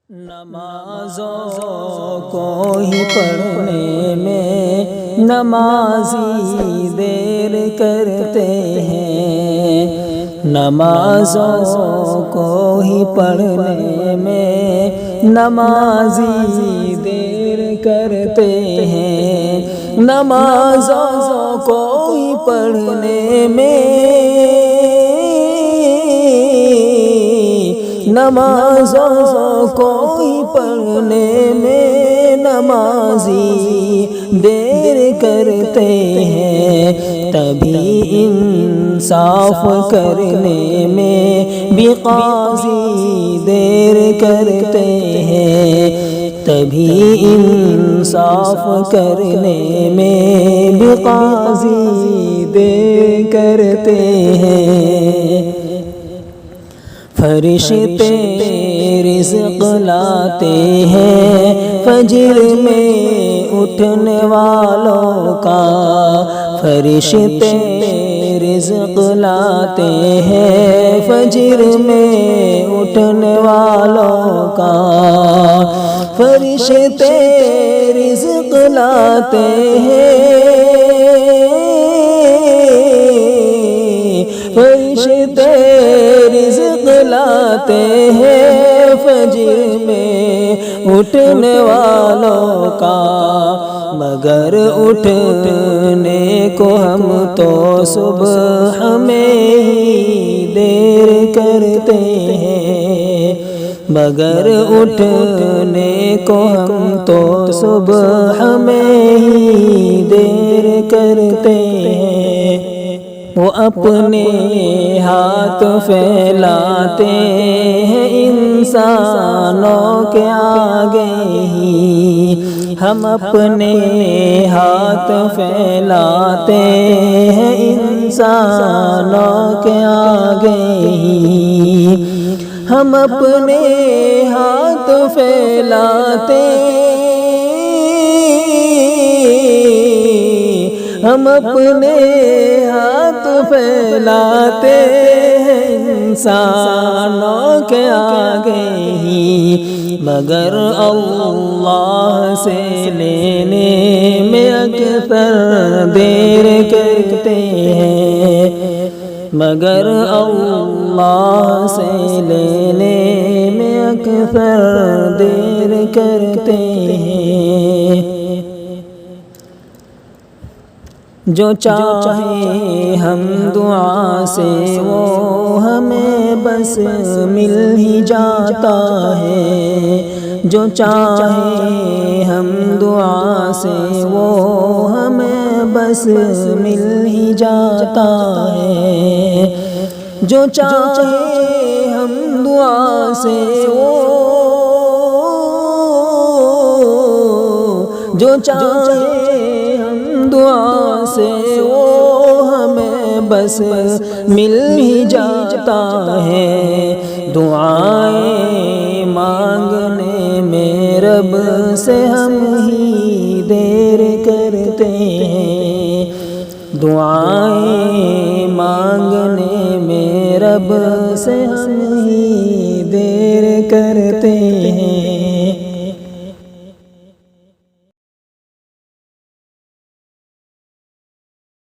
نمازوں کو ہی پڑھنے میں نمازی دیر کرتے ہیں، نمازوں کو ہی پڑھنے میں نمازی دیر کرتے ہیں، نمازوں کو ہی پڑھنے میں نمازوں کو ہی پڑھنے میں نمازی دیر کرتے ہیں، تبھی انصاف کرنے میں بھی قاضی دیر کرتے ہیں، تبھی انصاف کرنے میں بھی قاضی دیر کرتے ہیں۔ فرشتے رزق لاتے ہیں فجر میں اٹھنے والوں کا، فرشتے رزق لاتے ہیں فجر میں اٹھنے والوں کا، فرشتے رزق لاتے ہیں، فرشتے رزق لاتے ہیں فجر میں اٹھنے والوں کا، مگر اٹھنے کو ہم تو صبح میں ہی دیر کرتے ہیں، مگر اٹھنے کو ہم تو صبح میں ہی دیر کرتے ہیں۔ وہ اپنے ہاتھ پھیلاتے ہیں انسانوں کے آگے ہی، ہم اپنے ہاتھ پھیلاتے ہیں انسانوں کے آگے ہی، ہم اپنے ہاتھ پھیلاتے، ہم اپنے ہاتھ پھیلاتے ہیں انسانوں کے آگے ہی، مگر اللہ سے لینے میں اکثر دیر کرتے ہیں، مگر اللہ سے لینے میں اکثر دیر کرتے ہیں۔ جو چاہے ہم دعا سے وہ ہمیں بس مل ہی جاتا ہے، جو چاہے ہم دعا سے وہ ہمیں بس مل ہی جاتا ہے، جو چاہے ہم دعا سے وہ، جو چاہے ہم دعا سے وہ ہمیں بس مل ہی جاتا ہے، دعائیں مانگنے میں رب سے ہم ہی دیر کرتے ہیں، دعائیں مانگنے میں رب سے ہم